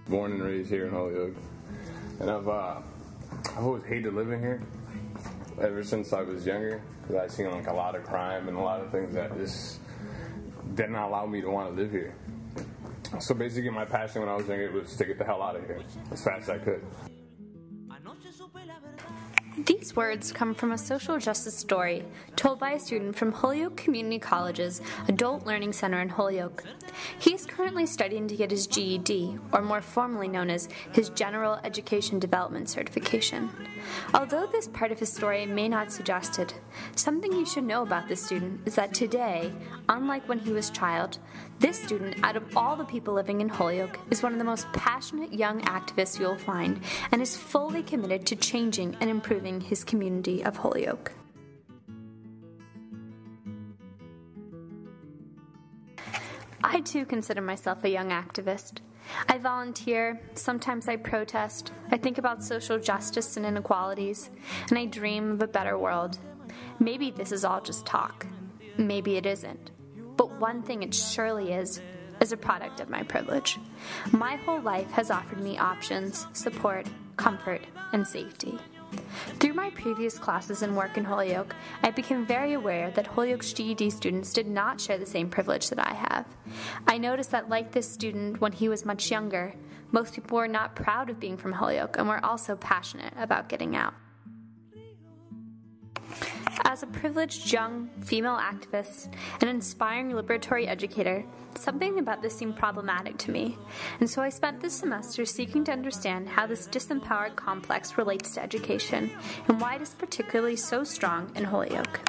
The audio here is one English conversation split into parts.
Born and raised here in Holyoke, and I've always hated living here ever since I was younger, because I've seen like a lot of crime and a lot of things that just did not allow me to want to live here. So basically my passion when I was younger was to get the hell out of here as fast as I could. These words come from a social justice story told by a student from Holyoke Community College's Adult Learning Center in Holyoke. He is currently studying to get his GED, or more formally known as his General Education Development Certification. Although this part of his story may not suggest it, something you should know about this student is that today, unlike when he was a child, this student, out of all the people living in Holyoke, is one of the most passionate young activists you'll find and is fully committed to changing and improving his community of Holyoke. I too consider myself a young activist. I volunteer, sometimes I protest, I think about social justice and inequalities, and I dream of a better world. Maybe this is all just talk. Maybe it isn't. But one thing it surely is a product of my privilege. My whole life has offered me options, support, comfort, and safety. Through my previous classes and work in Holyoke, I became very aware that Holyoke's GED students did not share the same privilege that I have. I noticed that, like this student when he was much younger, most people were not proud of being from Holyoke and were also passionate about getting out. As a privileged young female activist and inspiring liberatory educator, something about this seemed problematic to me, and so I spent this semester seeking to understand how this disempowered complex relates to education and why it is particularly so strong in Holyoke.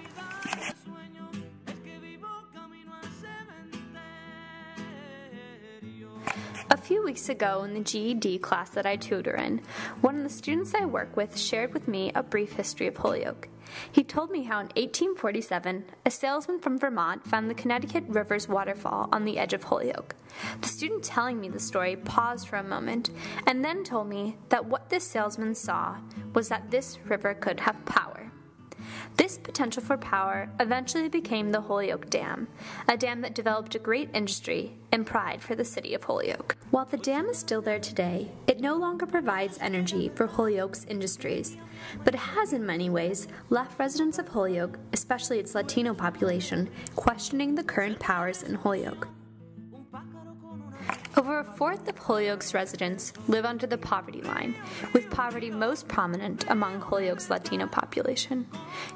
A few weeks ago in the GED class that I tutor in, one of the students I work with shared with me a brief history of Holyoke. He told me how in 1847, a salesman from Vermont found the Connecticut River's waterfall on the edge of Holyoke. The student telling me the story paused for a moment and then told me that what this salesman saw was that this river could have power. This potential for power eventually became the Holyoke Dam, a dam that developed a great industry and pride for the city of Holyoke. While the dam is still there today, it no longer provides energy for Holyoke's industries, but it has in many ways left residents of Holyoke, especially its Latino population, questioning the current powers in Holyoke. Over a fourth of Holyoke's residents live under the poverty line, with poverty most prominent among Holyoke's Latino population.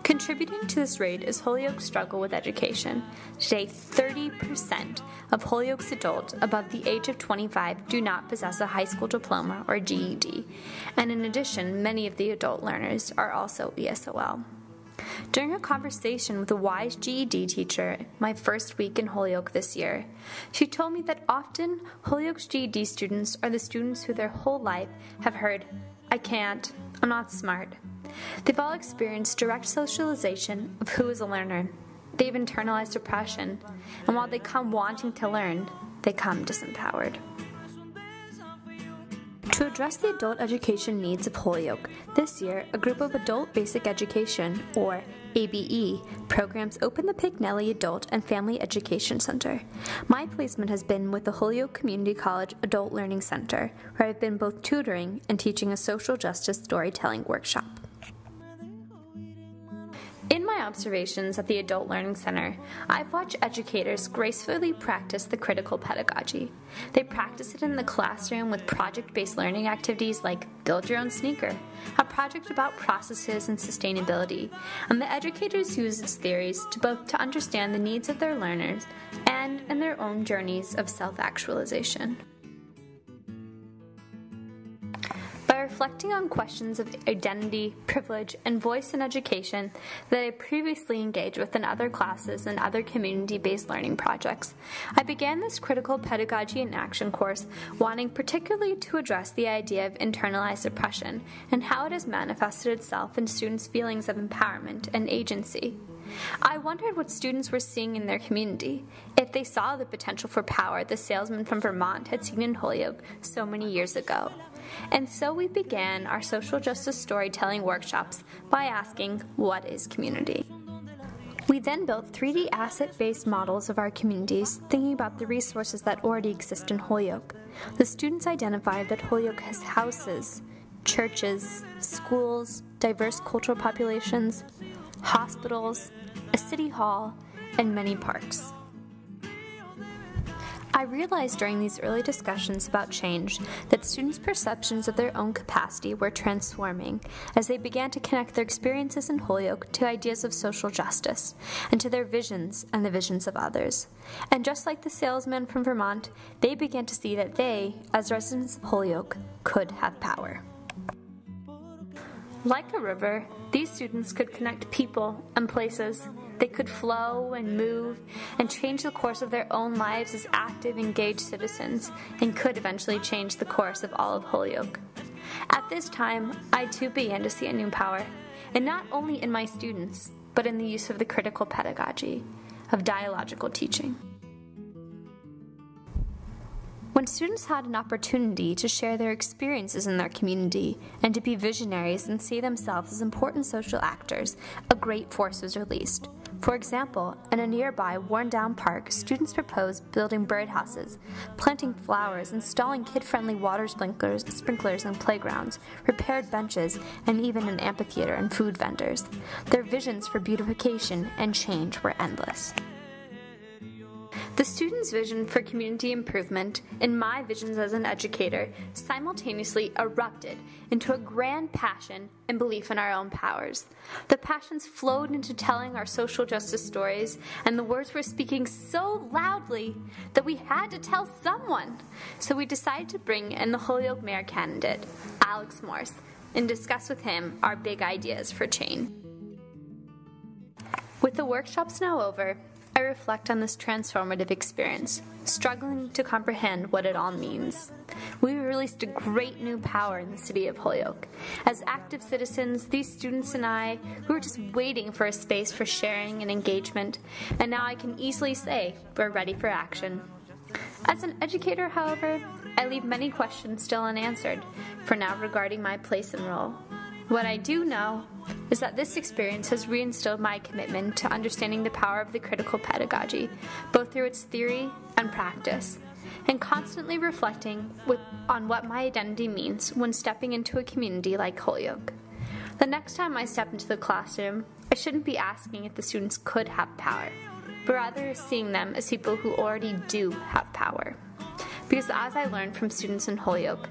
Contributing to this rate is Holyoke's struggle with education. Today, 30% of Holyoke's adults above the age of 25 do not possess a high school diploma or GED, and in addition, many of the adult learners are also ESOL. During a conversation with a wise GED teacher my first week in Holyoke this year, she told me that often Holyoke's GED students are the students who their whole life have heard, "I can't, I'm not smart." They've all experienced direct socialization of who is a learner. They've internalized oppression, and while they come wanting to learn, they come disempowered. To address the adult education needs of Holyoke, this year a group of Adult Basic Education, or ABE, programs opened the Pignelli Adult and Family Education Center. My placement has been with the Holyoke Community College Adult Learning Center, where I've been both tutoring and teaching a social justice storytelling workshop. In my observations at the Adult Learning Center, I've watched educators gracefully practice the critical pedagogy. They practice it in the classroom with project-based learning activities like Build Your Own Sneaker, a project about processes and sustainability, and the educators use its theories to understand the needs of their learners and in their own journeys of self-actualization. By reflecting on questions of identity, privilege, and voice in education that I previously engaged with in other classes and other community-based learning projects, I began this critical pedagogy in action course wanting particularly to address the idea of internalized oppression and how it has manifested itself in students' feelings of empowerment and agency. I wondered what students were seeing in their community, if they saw the potential for power the salesman from Vermont had seen in Holyoke so many years ago. And so we began our social justice storytelling workshops by asking, what is community? We We then built 3D asset-based models of our communities, thinking about the resources that already exist in Holyoke. The students identified that Holyoke has houses, churches, schools, diverse cultural populations, hospitals, a city hall, and many parks. I realized during these early discussions about change that students' perceptions of their own capacity were transforming as they began to connect their experiences in Holyoke to ideas of social justice and to their visions and the visions of others. And just like the salesman from Vermont, they began to see that they, as residents of Holyoke, could have power. Like a river, these students could connect people and places. They could flow and move and change the course of their own lives as active, engaged citizens, and could eventually change the course of all of Holyoke. At this time, I too began to see a new power, and not only in my students, but in the use of the critical pedagogy, of dialogical teaching. When students had an opportunity to share their experiences in their community and to be visionaries and see themselves as important social actors, a great force was released. For example, in a nearby worn-down park, students proposed building birdhouses, planting flowers, installing kid-friendly water sprinklers in playgrounds, repaired benches, and even an amphitheater and food vendors. Their visions for beautification and change were endless. The students' vision for community improvement and my visions as an educator simultaneously erupted into a grand passion and belief in our own powers. The passions flowed into telling our social justice stories, and the words were speaking so loudly that we had to tell someone. So we decided to bring in the Holyoke mayor candidate, Alex Morse, and discuss with him our big ideas for change. With the workshops now over, I reflect on this transformative experience, struggling to comprehend what it all means. We released a great new power in the city of Holyoke. As active citizens, these students and I, we were just waiting for a space for sharing and engagement, and now I can easily say we're ready for action. As an educator, however, I leave many questions still unanswered for now regarding my place and role. What I do know is that this experience has reinstilled my commitment to understanding the power of the critical pedagogy, both through its theory and practice, and constantly reflecting on what my identity means when stepping into a community like Holyoke. The next time I step into the classroom, I shouldn't be asking if the students could have power, but rather seeing them as people who already do have power. Because as I learned from students in Holyoke,